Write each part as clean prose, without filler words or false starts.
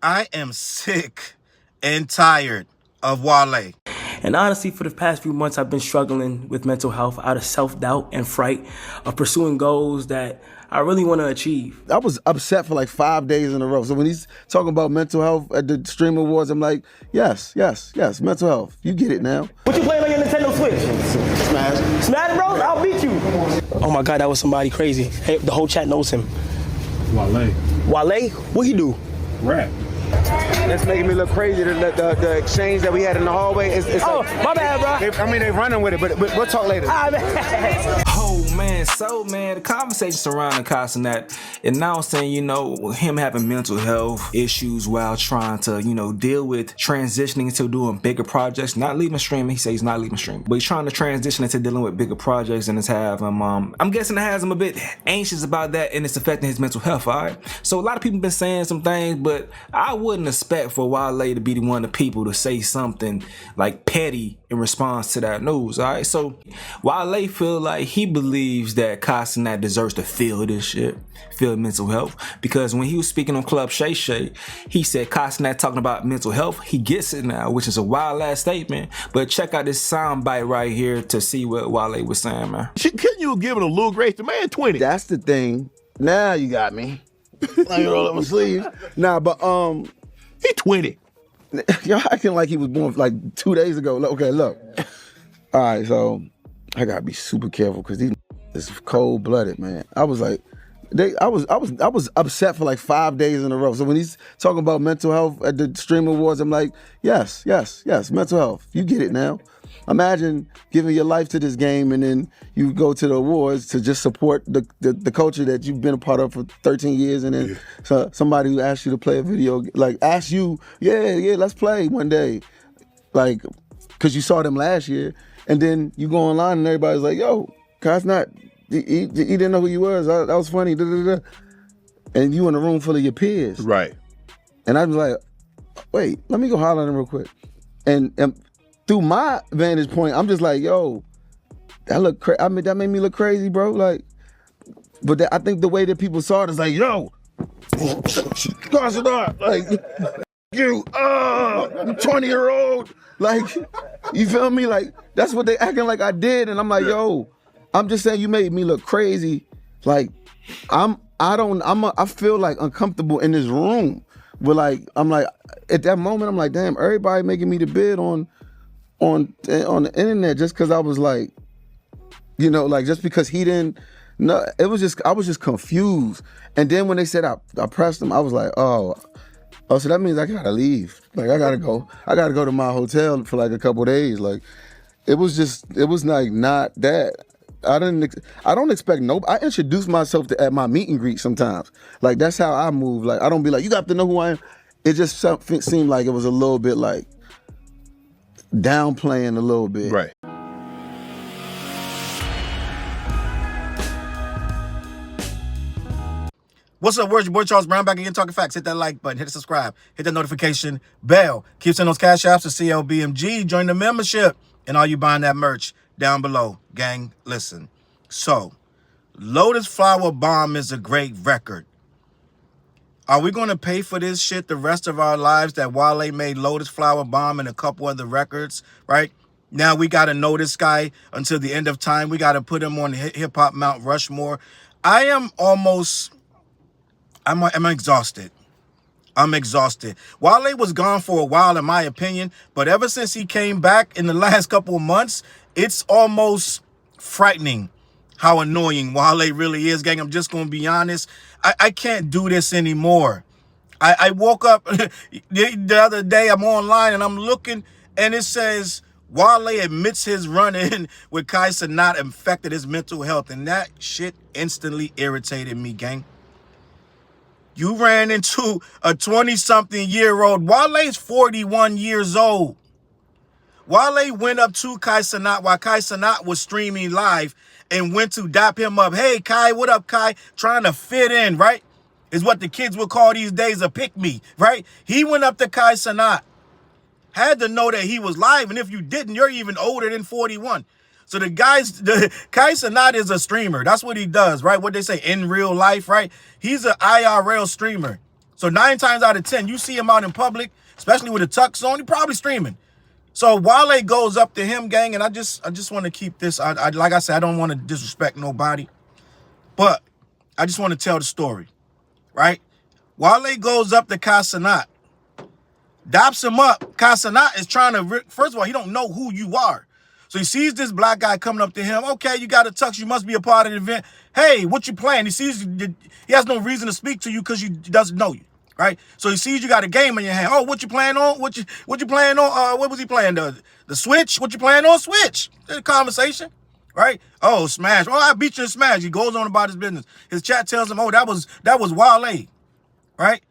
I am sick and tired of Wale. And honestly, for the past few months, I've been struggling with mental health out of self-doubt and fright of pursuing goals that I really want to achieve. I was upset for like 5 days in a row. So when he's talking about mental health at the Stream Awards, I'm like, yes, mental health. You get it now. What you playing on your Nintendo Switch? Smash. Smash Bros? I'll beat you. Oh my God, that was somebody crazy. Hey, the whole chat knows him. Wale. Wale? What he do? Rap. That's making me look crazy. The exchange that we had in the hallway. It's Oh, like, my bad, bro. they running with it, but we'll talk later. Oh man, the conversation surrounding Cashapp and now saying, him having mental health issues while trying to, deal with transitioning into doing bigger projects, not leaving streaming. He says he's not leaving streaming, but he's trying to transition into dealing with bigger projects, and it's have him, I'm guessing it has him a bit anxious about that, and it's affecting his mental health, all right? So a lot of people been saying some things, but I wouldn't expect for Wale to be the one of the people to say something like petty in response to that news, all right? So Wale feel like he believes that Cashapp deserves to feel this shit, feel mental health, because when he was speaking on Club Shay Shay, he said Cashapp talking about mental health, he gets it now, which is a wild ass statement. But check out this soundbite right here to see what Wale was saying, man. Couldn't you give it a little grace? The man 20. That's the thing. Now you got me. Like roll up my sleeves. Nah, but he 20. Y'all acting like he was born like 2 days ago. Okay, look. All right, so I gotta be super careful because these is cold-blooded, man. I was like, I was upset for like 5 days in a row. So when he's talking about mental health at the Stream Awards, I'm like, yes, mental health. You get it now. Imagine giving your life to this game and then you go to the awards to just support the culture that you've been a part of for 13 years, and then somebody who asks you to play a video, like asks you, yeah, let's play one day, like, because you saw them last year, and then you go online and everybody's like, yo, Cashapp, he didn't know who you was, that was funny, and you in a room full of your peers. Right. And I was like, wait, let me go holler at him real quick. And through my vantage point, I'm just like, yo, that made me look crazy, bro. Like, but I think the way that people saw it is like, yo, Cashapp, like, you 20-year-old, like, you feel me? Like, that's what they acting like I did, and I'm like, yo, I'm just saying you made me look crazy. Like, I feel like uncomfortable in this room. But like, I'm like, at that moment, I'm like, damn, everybody making me the bid on the internet just because I was like, like just because he didn't. No, I was just confused. And then when they said I pressed him, I was like, oh, so that means I gotta leave. Like I gotta go to my hotel for like a couple days. Like it was like not that. I don't expect I introduce myself at my meet and greet sometimes. Like that's how I move. Like I don't be like, you got to know who I am. It just seemed like it was a little bit like downplaying a little bit. Right. What's up, words? Your boy Charles Brown back again talking facts. Hit that like button, hit the subscribe, hit the notification bell. Keep sending those cash apps to CLBMG. Join the membership, and all you buying that merch down below. Gang, listen. So, Lotus Flower Bomb is a great record. Are we going to pay for this shit the rest of our lives that Wale made Lotus Flower Bomb and a couple other records, right? Now we got to know this guy until the end of time. We got to put him on Hip Hop Mount Rushmore. I'm exhausted. I'm exhausted. Wale was gone for a while, in my opinion, but ever since he came back in the last couple of months, it's almost frightening how annoying Wale really is, gang. I'm just going to be honest. I can't do this anymore. I woke up the other day, I'm online and I'm looking and it says Wale admits his run-in with Cashapp affected his mental health, and that shit instantly irritated me, gang. You ran into a 20-something-year-old. Wale's 41 years old. Wale went up to Cashapp while Cashapp was streaming live and went to dap him up. Hey, Kai, what up, Kai? Trying to fit in, right? Is what the kids would call these days a pick-me, right? He went up to Cashapp. Had to know that he was live, and if you didn't, you're even older than 41. So Cashapp is a streamer. That's what he does, right? What they say in real life, right? He's an IRL streamer. So 9 times out of 10, you see him out in public, especially with a tux on, he probably streaming. So Wale goes up to him, gang, and I just want to keep this. Like I said, I don't want to disrespect nobody, but I just want to tell the story, right? Wale goes up to Cashapp, daps him up. Cashapp is trying to, first of all, he don't know who you are. So he sees this black guy coming up to him. Okay, you got a tux. You must be a part of the event. Hey, what you playing? He sees you, he has no reason to speak to you because he doesn't know you, right? So he sees you got a game in your hand. Oh, what you playing on? What you playing on? What was he playing? The Switch? What you playing on? Switch. Conversation, right? Oh, Smash. Oh, I beat you in Smash. He goes on about his business. His chat tells him, oh, that was Wale, right?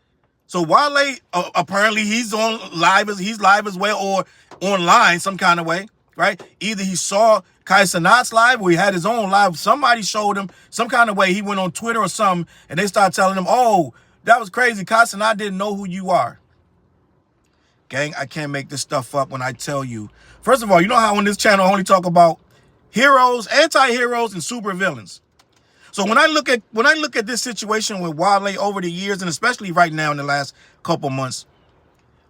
So Wale, apparently he's live as well, or online some kind of way, right? Either he saw Cashapp's live or he had his own live. Somebody showed him some kind of way. He went on Twitter or something, and they started telling him, oh, that was crazy. Cashapp didn't know who you are. Gang, I can't make this stuff up when I tell you. First of all, you know how on this channel I only talk about heroes, anti-heroes, and super villains. So when I look at this situation with Wale over the years, and especially right now in the last couple months,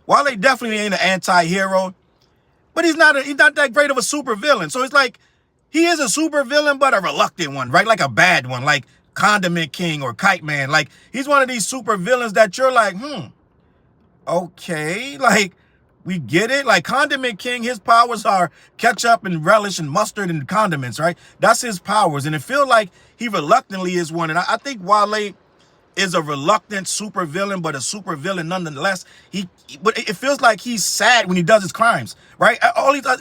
Wale definitely ain't an anti-hero, but he's not that great of a super villain. So it's like he is a super villain, but a reluctant one, right? Like a bad one, like Condiment King or Kite Man. Like he's one of these super villains that you're like, okay, like we get it. Like Condiment King, his powers are ketchup and relish and mustard and condiments, right? That's his powers. And it feels like he reluctantly is one. And I think Wale is a reluctant super villain, but a super villain nonetheless. But it feels like he's sad when he does his crimes, right?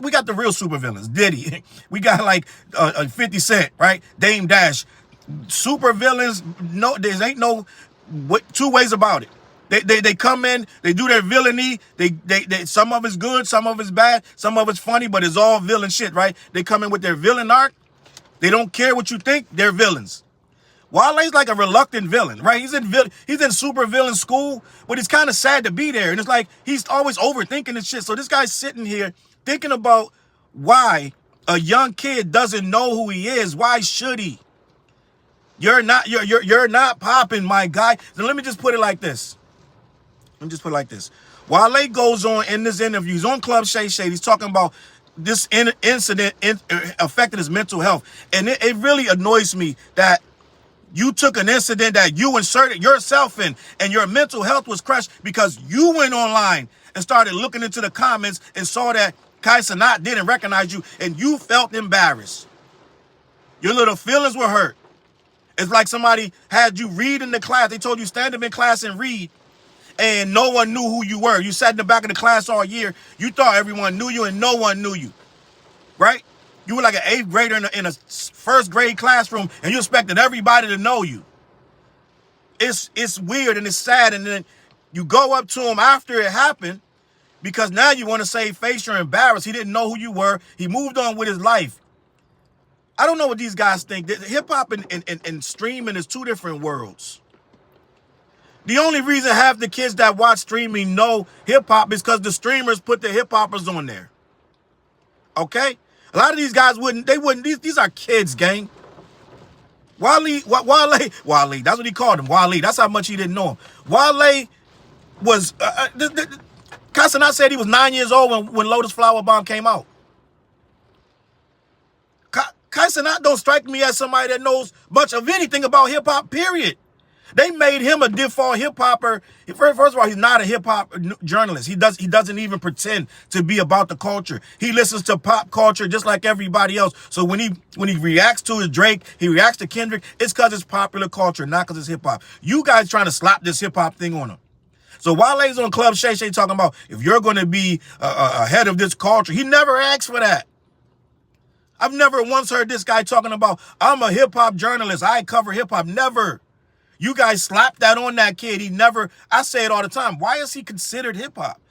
We got the real super villains, Diddy. We got like 50 Cent, right? Dame Dash. Super villains, no, there ain't no two ways about it. They come in, they do their villainy. They some of it's good, some of it's bad, some of it's funny, but it's all villain shit, right? They come in with their villain arc. They don't care what you think. They're villains. Wale's like a reluctant villain, right? He's in super villain school, but he's kind of sad to be there. And it's like he's always overthinking this shit. So this guy's sitting here thinking about why a young kid doesn't know who he is. Why should he? You're not popping, my guy. So let me just put it like this. Wale goes on in this interview. He's on Club Shay Shay. He's talking about this incident affected his mental health. And it really annoys me that you took an incident that you inserted yourself in and your mental health was crushed because you went online and started looking into the comments and saw that Cashapp didn't recognize you and you felt embarrassed. Your little feelings were hurt. It's like somebody had you read in the class. They told you stand up in class and read, and no one knew who you were. You sat in the back of the class all year. You thought everyone knew you, and no one knew you, right? You were like an 8th grader in a 1st grade classroom, and you expected everybody to know you. It's weird and it's sad, and then you go up to him after it happened because now you want to save face. You're embarrassed. He didn't know who you were. He moved on with his life. I don't know what these guys think. Hip-hop and streaming is 2 different worlds. The only reason half the kids that watch streaming know hip-hop is because the streamers put the hip-hoppers on there. Okay? A lot of these guys wouldn't. These are kids, gang. Wale, that's what he called him, Wale. That's how much he didn't know him. Wale was, Cashapp said he was 9 years old when Lotus Flower Bomb came out. Cashapp don't strike me as somebody that knows much of anything about hip-hop, period. They made him a default hip-hopper. First of all, he's not a hip-hop journalist. He doesn't even pretend to be about the culture. He listens to pop culture just like everybody else. So when he reacts to his Drake, he reacts to Kendrick, it's because it's popular culture, not because it's hip-hop. You guys trying to slap this hip-hop thing on him. So Wale's on Club Shay Shay talking about if you're going to be ahead of this culture. He never asked for that. I've never once heard this guy talking about, I'm a hip-hop journalist. I cover hip-hop. Never. You guys slapped that on that kid. He never, I say it all the time. Why is he considered hip-hop?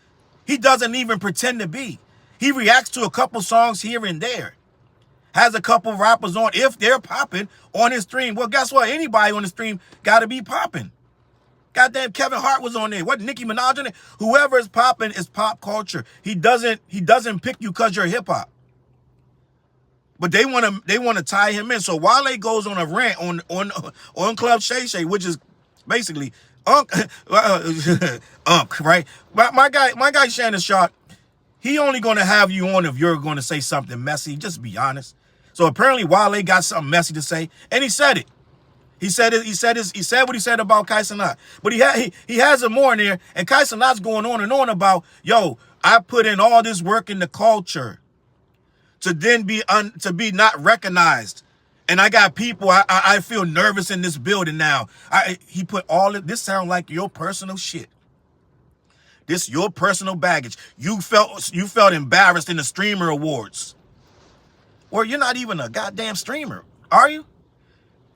He doesn't even pretend to be. He reacts to a couple songs here and there. Has a couple rappers on, if they're popping, on his stream. Well, guess what? Anybody on the stream got to be popping. Goddamn, Kevin Hart was on there. What, Nicki Minaj on it? Whoever is popping is pop culture. He doesn't pick you because you're hip-hop. But they want to tie him in. So Wale goes on a rant on Club Shay Shay, which is basically right? My guy Shannon Sharp, he only gonna have you on if you're gonna say something messy. Just be honest. So apparently Wale got something messy to say, and he said it. He said it. He said what he said about Kai Cenat. But he has it more in there, and Kai Cenat's going on and on about, yo, I put in all this work in the culture to then be not recognized. And I got people, I feel nervous in this building now. He put all of this, sound like your personal shit. This your personal baggage. You felt embarrassed in the streamer awards. Or you're not even a goddamn streamer, are you?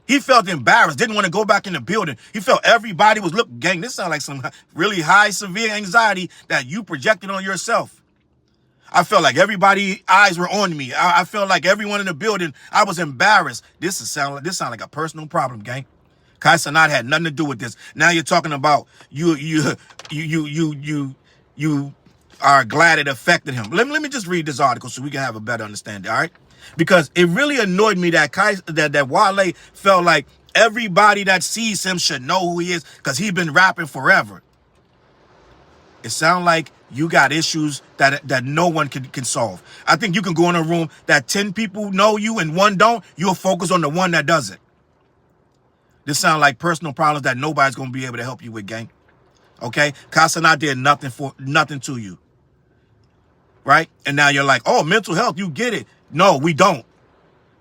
He felt embarrassed, didn't want to go back in the building. He felt everybody was looking, gang, this sounds like some really high, severe anxiety that you projected on yourself. I felt like everybody's eyes were on me. I felt like everyone in the building, I was embarrassed. This sound like a personal problem, gang. Kai Cenat had nothing to do with this. Now you're talking about you are glad it affected him. Let me just read this article so we can have a better understanding, all right? Because it really annoyed me that that Wale felt like everybody that sees him should know who he is because he's been rapping forever. It sounds like you got issues that no one can solve. I think you can go in a room that 10 people know you and one don't. You'll focus on the one that doesn't. This sounds like personal problems that nobody's going to be able to help you with, gang. Okay? Kai Cenat did nothing to you. Right? And now you're like, oh, mental health, you get it. No, we don't.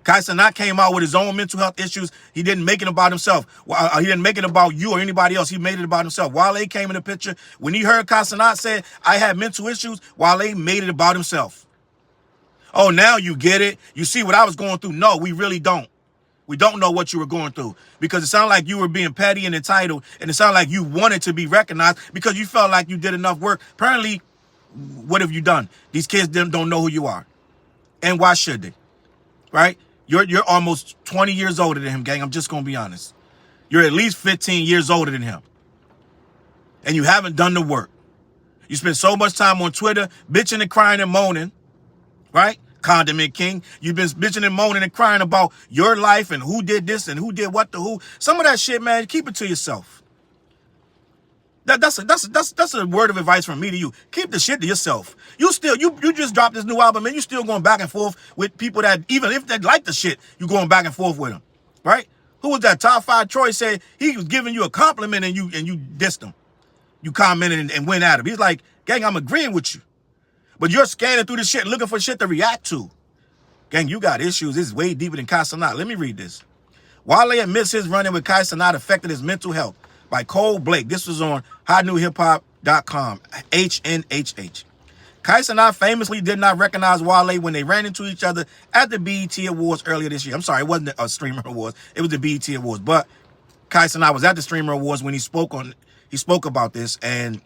Kai Cenat came out with his own mental health issues. He didn't make it about himself. He didn't make it about you or anybody else. He made it about himself. Wale came in the picture. When he heard Kai Cenat say, I had mental issues, Wale made it about himself. Oh, now you get it. You see what I was going through. No, we really don't. We don't know what you were going through because it sounded like you were being petty and entitled, and it sounded like you wanted to be recognized because you felt like you did enough work. Apparently, what have you done? These kids don't know who you are. And why should they? Right? You're almost 20 years older than him, gang. I'm just going to be honest. You're at least 15 years older than him. And you haven't done the work. You spend so much time on Twitter bitching and crying and moaning, right? Condiment King. You've been bitching and moaning and crying about your life and who did this and who did what to who. Some of that shit, man, keep it to yourself. That's a word of advice from me to you. Keep the shit to yourself. You just dropped this new album and you still going back and forth with people that, even if they like the shit, you going back and forth with them, right? Who was that? Top 5 Troy said he was giving you a compliment and you dissed him. You commented and went at him. He's like, gang, I'm agreeing with you. But you're scanning through the shit looking for shit to react to. Gang, you got issues. This is way deeper than Kai Cenat. Let me read this. Wale admits his run-in with Kai Cenat affected his mental health. By Cole Blake. This was on HotNewHipHop.com. HNHH. Kai Cenat famously did not recognize Wale when they ran into each other at the BET Awards earlier this year. I'm sorry, it wasn't a Streamer Awards. It was the BET Awards. But Kai Cenat was at the Streamer Awards when he spoke about this, and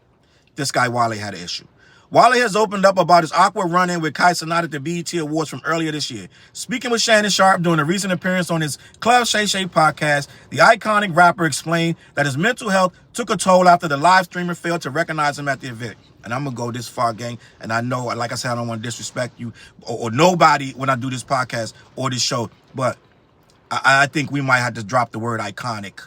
this guy Wale had an issue. Wale has opened up about his awkward run-in with Kai Cenat at the BET Awards from earlier this year. Speaking with Shannon Sharp during a recent appearance on his Club Shay Shay podcast, the iconic rapper explained that his mental health took a toll after the live streamer failed to recognize him at the event. And I'm going to go this far, gang. And I know, like I said, I don't want to disrespect you or nobody when I do this podcast or this show. But I think we might have to drop the word iconic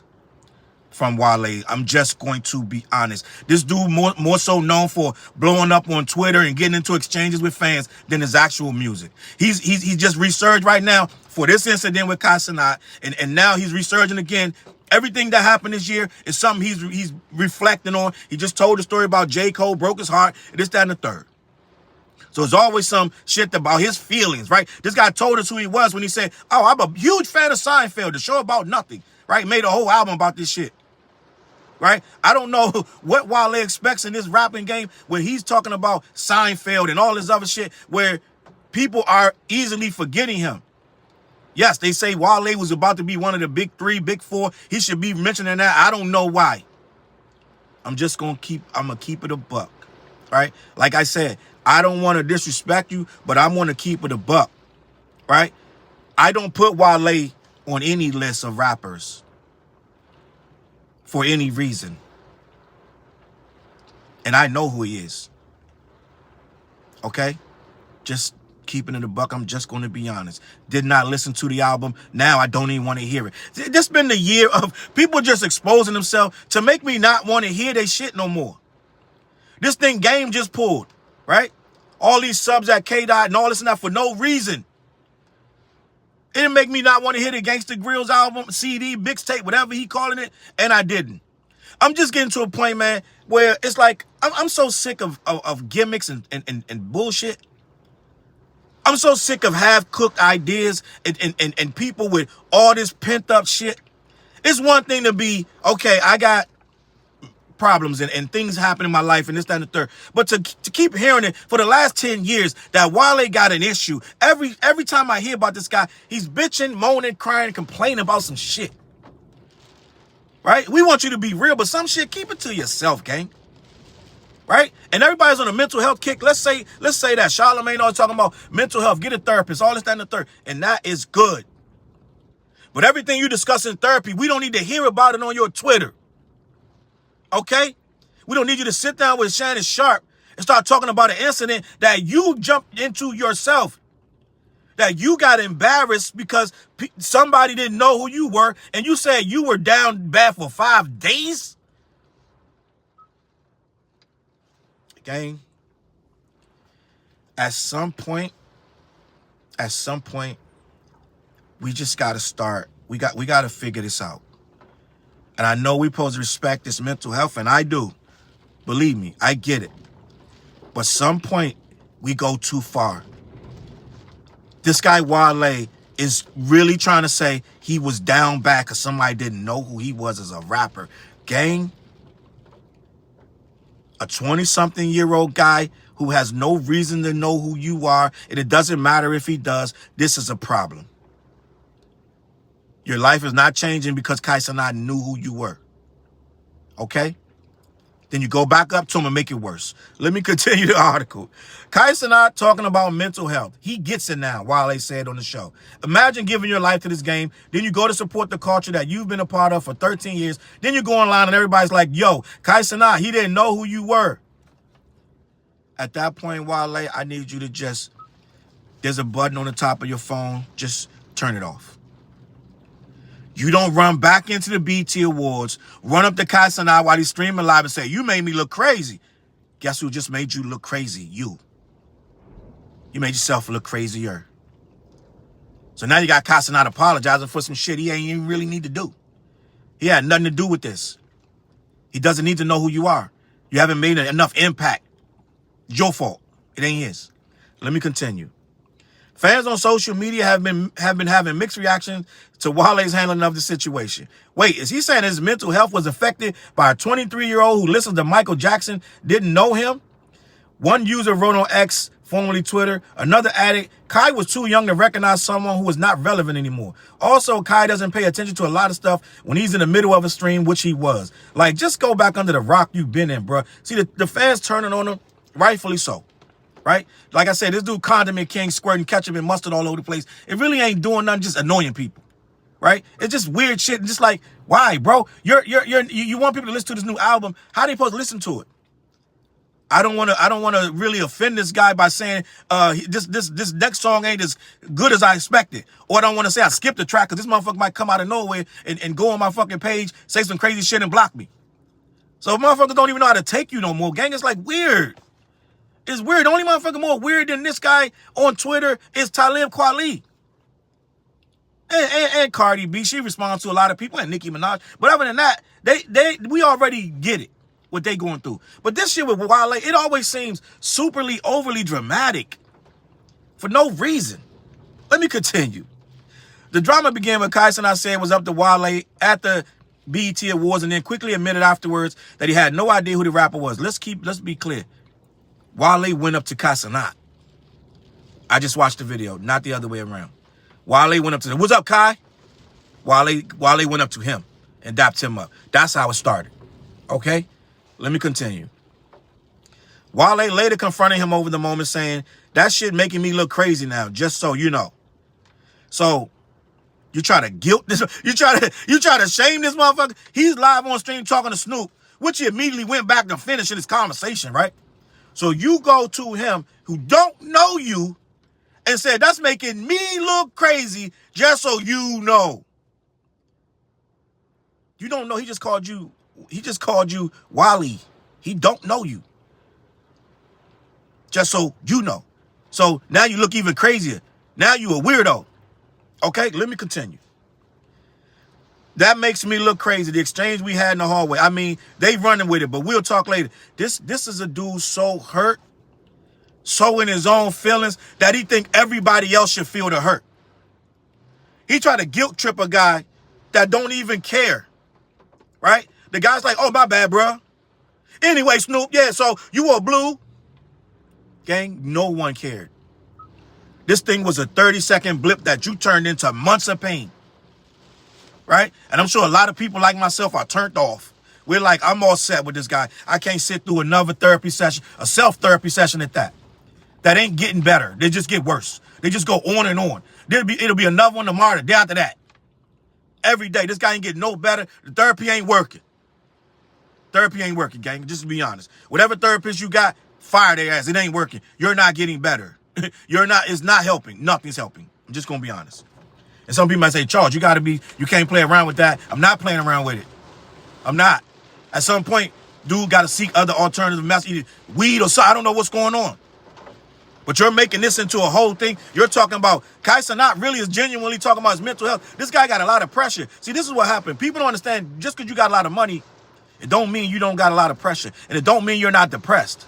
from Wale. I'm just going to be honest. This dude more so known for blowing up on Twitter and getting into exchanges with fans than his actual music. He's just resurged right now for this incident with Kai Cenat, and now he's resurging again. Everything that happened this year is something he's reflecting on. He just told the story about J. Cole broke his heart, and this, that, and the third. So it's always some shit about his feelings, right? This guy told us who he was when he said, oh, I'm a huge fan of Seinfeld, the show about nothing, right? Made a whole album about this shit. Right? I don't know what Wale expects in this rapping game when he's talking about Seinfeld and all this other shit where people are easily forgetting him. Yes, they say Wale was about to be one of the big 3, big 4. He should be mentioning that. I don't know why. I'm going to keep it a buck. Right? Like I said, I don't want to disrespect you, but I want to keep it a buck. Right? I don't put Wale on any list of rappers for any reason. And I know who he is. Okay? Just keeping it a buck. I'm just going to be honest. Did not listen to the album. Now I don't even want to hear it. This been the year of people just exposing themselves to make me not want to hear their shit no more. This thing Game just pulled, right? All these subs at K-Dot and all this and that for no reason. It didn't make me not want to hear the Gangsta Grillz album, CD, mixtape, whatever he calling it, and I didn't. I'm just getting to a point, man, where it's like, I'm so sick of gimmicks and bullshit. I'm so sick of half-cooked ideas and people with all this pent-up shit. It's one thing to be, okay, I got problems and things happen in my life and this, that, and the third. But to keep hearing it for the last 10 years that Wale got an issue, every time I hear about this guy, he's bitching, moaning, crying, complaining about some shit. Right? We want you to be real, but some shit, keep it to yourself, gang. Right? And everybody's on a mental health kick. Let's say that Charlamagne always talking about mental health, get a therapist, all this, that, and the third. And that is good. But everything you discuss in therapy, we don't need to hear about it on your Twitter. Okay? We don't need you to sit down with Shannon Sharp and start talking about an incident that you jumped into yourself. That you got embarrassed because somebody didn't know who you were and you said you were down bad for 5 days? Gang, at some point, we just got to start. We got to figure this out. And I know we're supposed to respect this mental health, and I do. Believe me, I get it. But some point, we go too far. This guy, Wale, is really trying to say he was down bad because somebody didn't know who he was as a rapper. Gang, a 20-something-year-old guy who has no reason to know who you are, and it doesn't matter if he does, this is a problem. Your life is not changing because Kai Cenat knew who you were. Okay? Then you go back up to him and make it worse. Let me continue the article. Kai Cenat talking about mental health. He gets it now, Wale said on the show. Imagine giving your life to this game. Then you go to support the culture that you've been a part of for 13 years. Then you go online and everybody's like, yo, Kai Cenat, he didn't know who you were. At that point, Wale, I need you to just, there's a button on the top of your phone. Just turn it off. You don't run back into the BT Awards, run up to Kai Cenat while he's streaming live and say, you made me look crazy. Guess who just made you look crazy? You. You made yourself look crazier. So now you got Kai Cenat apologizing for some shit he ain't even really need to do. He had nothing to do with this. He doesn't need to know who you are. You haven't made enough impact. It's your fault. It ain't his. Let me continue. Fans on social media have been having mixed reactions to Wale's handling of the situation. Wait, is he saying his mental health was affected by a 23-year-old who listens to Michael Jackson, didn't know him? One user wrote on X, formerly Twitter, another addict, Kai was too young to recognize someone who was not relevant anymore. Also, Kai doesn't pay attention to a lot of stuff when he's in the middle of a stream, which he was. Like, just go back under the rock you've been in, bro. See, the fans turning on him, rightfully so. Right? Like I said, this dude Condiment King squirting ketchup and mustard all over the place. It really ain't doing nothing, just annoying people. Right? It's just weird shit. Just like, why, bro? You want people to listen to this new album. How are they supposed to listen to it? I don't want to really offend this guy by saying this next song ain't as good as I expected. Or I don't want to say I skipped the track because this motherfucker might come out of nowhere and go on my fucking page, say some crazy shit and block me. So motherfuckers don't even know how to take you no more, gang. It's like weird. It's weird. The only motherfucker more weird than this guy on Twitter is Talib Kweli. And Cardi B. She responds to a lot of people, and Nicki Minaj. But other than that, we already get it, what they going through. But this shit with Wale, it always seems superly, overly dramatic for no reason. Let me continue. The drama began when Kai Cenat said was up to Wale at the BET Awards and then quickly admitted afterwards that he had no idea who the rapper was. Let's be clear. Wale went up to Kai Cenat. I just watched the video, not the other way around. Wale went up to him. What's up, Kai? Wale went up to him and dapped him up. That's how it started. Okay? Let me continue. Wale later confronted him over the moment saying, that shit making me look crazy now, just so you know. So, you try to guilt this, you try to shame this motherfucker. He's live on stream talking to Snoop, which he immediately went back to finishing his conversation, right? So you go to him who don't know you and said, that's making me look crazy, just so you know. You don't know, he just called you Wale. He don't know you. Just so you know. So now you look even crazier. Now you a weirdo. Okay, let me continue. That makes me look crazy. The exchange we had in the hallway. I mean, they running with it, but we'll talk later. This is a dude so hurt, so in his own feelings, that he think everybody else should feel the hurt. He tried to guilt trip a guy that don't even care, right? The guy's like, oh, my bad, bro. Anyway, Snoop, yeah, so you were blue. Gang, no one cared. This thing was a 30-second blip that you turned into months of pain. Right? And I'm sure a lot of people like myself are turned off. We're like, I'm all set with this guy. I can't sit through another therapy session, a self-therapy session at that. That ain't getting better. They just get worse. They just go on and on. It'll be another one tomorrow, the day after that. Every day. This guy ain't getting no better. The therapy ain't working. Therapy ain't working, gang. Just to be honest. Whatever therapist you got, fire their ass. It ain't working. You're not getting better. It's not helping. Nothing's helping. I'm just going to be honest. And some people might say, Charles, you can't play around with that. I'm not playing around with it. I'm not. At some point, dude got to seek other alternative methods, weed or something. I don't know what's going on. But you're making this into a whole thing. You're talking about, Kaisa not really is genuinely talking about his mental health. This guy got a lot of pressure. See, this is what happened. People don't understand, just because you got a lot of money, it don't mean you don't got a lot of pressure. And it don't mean you're not depressed.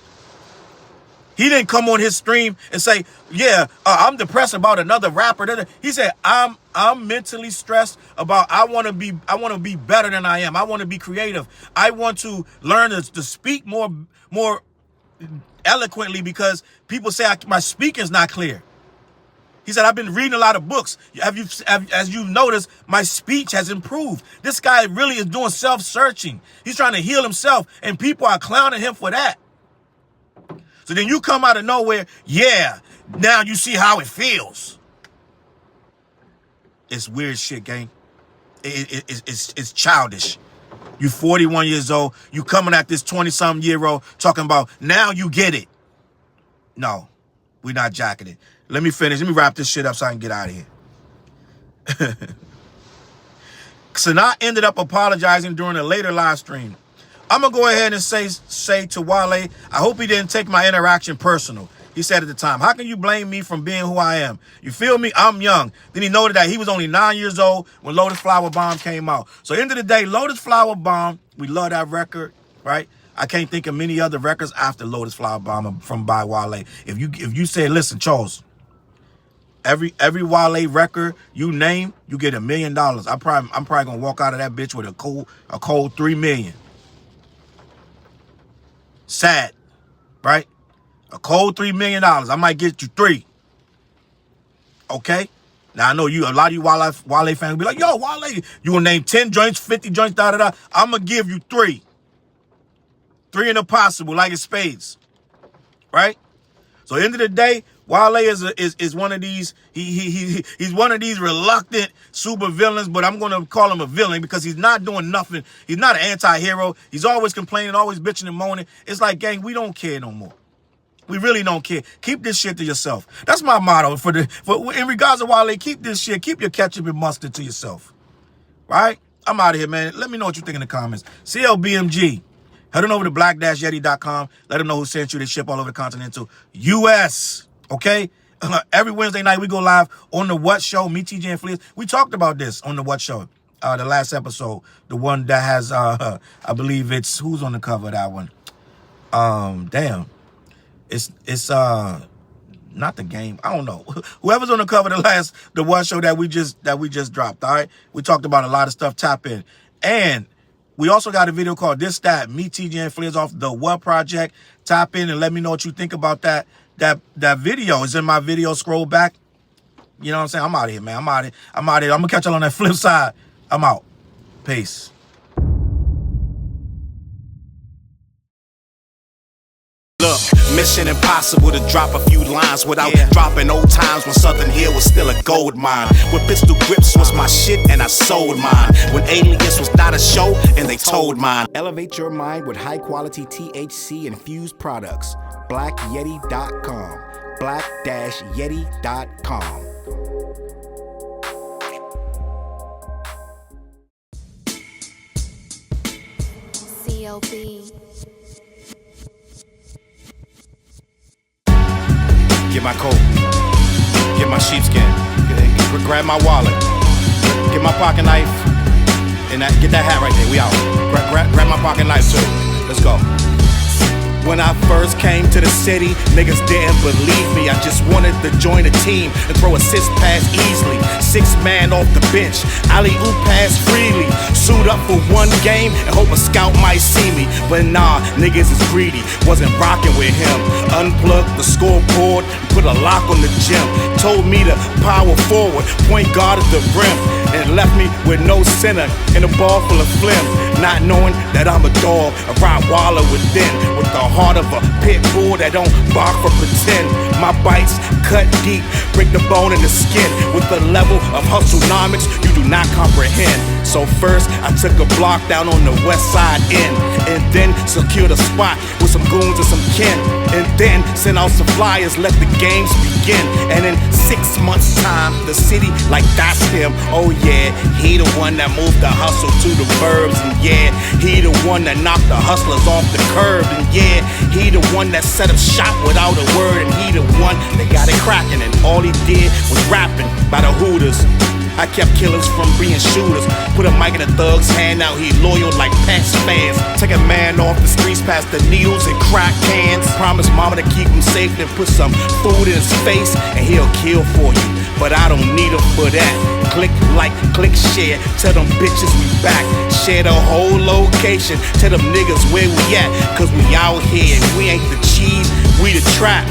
He didn't come on his stream and say, yeah, I'm depressed about another rapper. He said, I'm mentally stressed about, I want to be better than I am. I want to be creative. I want to learn to speak more eloquently because people say my speaking's not clear. He said, I've been reading a lot of books. As you've noticed, my speech has improved. This guy really is doing self-searching. He's trying to heal himself, and people are clowning him for that. So then you come out of nowhere, yeah, now you see how it feels. It's weird shit, gang. It's childish. You 41 years old, you coming at this 20-something-year-old talking about, now you get it. No, we're not jacking it. Let me finish. Let me wrap this shit up so I can get out of here. Sanaa ended up apologizing during a later live stream. I'm going to go ahead and say to Wale, I hope he didn't take my interaction personal. He said at the time, how can you blame me from being who I am? You feel me? I'm young. Then he noted that he was only 9 years old when Lotus Flower Bomb came out. So end of the day, Lotus Flower Bomb, we love that record, right? I can't think of many other records after Lotus Flower Bomb from by Wale. If you say, listen, Charles, every Wale record you name, you get $1 million. I'm probably gonna walk out of that bitch with a cold $3 million. Sad, right? A cold $3 million. I might get you 3. Okay? Now I know a lot of you Wale fans will be like, yo, Wale, you gonna name 10 joints, 50 joints, da-da-da. I'm gonna give you 3. 3 in the possible, like it's spades. Right? So end of the day, Wale is one of these, he's one of these reluctant super villains, but I'm going to call him a villain because he's not doing nothing. He's not an anti-hero. He's always complaining, always bitching and moaning. It's like, gang, we don't care no more. We really don't care. Keep this shit to yourself. That's my motto in regards to Wale. Keep this shit. Keep your ketchup and mustard to yourself. Right? I'm out of here, man. Let me know what you think in the comments. CLBMG. Head on over to black-yeti.com. Let them know who sent you. They ship all over the continental U.S. Okay? Every Wednesday night, we go live on The What Show. Me, TJ, and Fleas. We talked about this on The What Show. The last episode. The one that has, I believe it's, who's on the cover of that one? Damn. It's not The Game. I don't know. Whoever's on the cover of the What Show that we just dropped, all right? We talked about a lot of stuff. Tap in. And we also got a video called This That. Me, TJ, and Fleas off The What Project. Tap in and let me know what you think about that. That video is in my video. Scroll back. You know what I'm saying? I'm out of here, man. I'm out of here. I'm going to catch y'all on that flip side. I'm out. Peace. Look, mission impossible to drop a few lines without dropping old times when Southern Hill was still a gold mine. When pistol grips was my shit and I sold mine. When Alias was not a show and they told mine. Elevate your mind with high quality THC infused products. BlackYeti.com. black-yeti.com. CLB. Get my coat, get my sheepskin, grab my wallet, get my pocket knife, and get that hat right there. We out. Grab my pocket knife too. Let's go. When I first came to the city, niggas didn't believe me. I just wanted to join a team and throw assist pass easily. 6 man off the bench, alley-oop pass freely. Suit up for one game and hope a scout might see me. But nah, niggas is greedy, wasn't rocking with him. Unplugged the scoreboard, put a lock on the gym. Told me to power forward, point guard at the rim. And left me with no center and a ball full of phlegm. Not knowing that I'm a dog, a Rottweiler within, with the heart of a pit bull that don't bark for pretend. My bites cut deep, break the bone and the skin, with the level of hustlenomics you do not comprehend. So first I took a block down on the west side end, and then secured a spot with some goons and some kin, and then sent out some flyers, let the games begin. And in 6 months time, the city like that's him. Oh yeah, he the one that moved the hustle to the burbs. And yeah, he the one that knocked the hustlers off the curb. And yeah, he the one that set up shop without a word. And he the one that got it cracking, and all he did was rapping by the Hooters. I kept killers from being shooters. Put a mic in a thug's hand, now he loyal like Pats fans. Take a man off the streets past the needles and crack cans. Promise mama to keep him safe, then put some food in his face, and he'll kill for you. But I don't need him for that. Click like, click share, tell them bitches we back. Share the whole location, tell them niggas where we at. Cause we out here and we ain't the cheese, we the trap.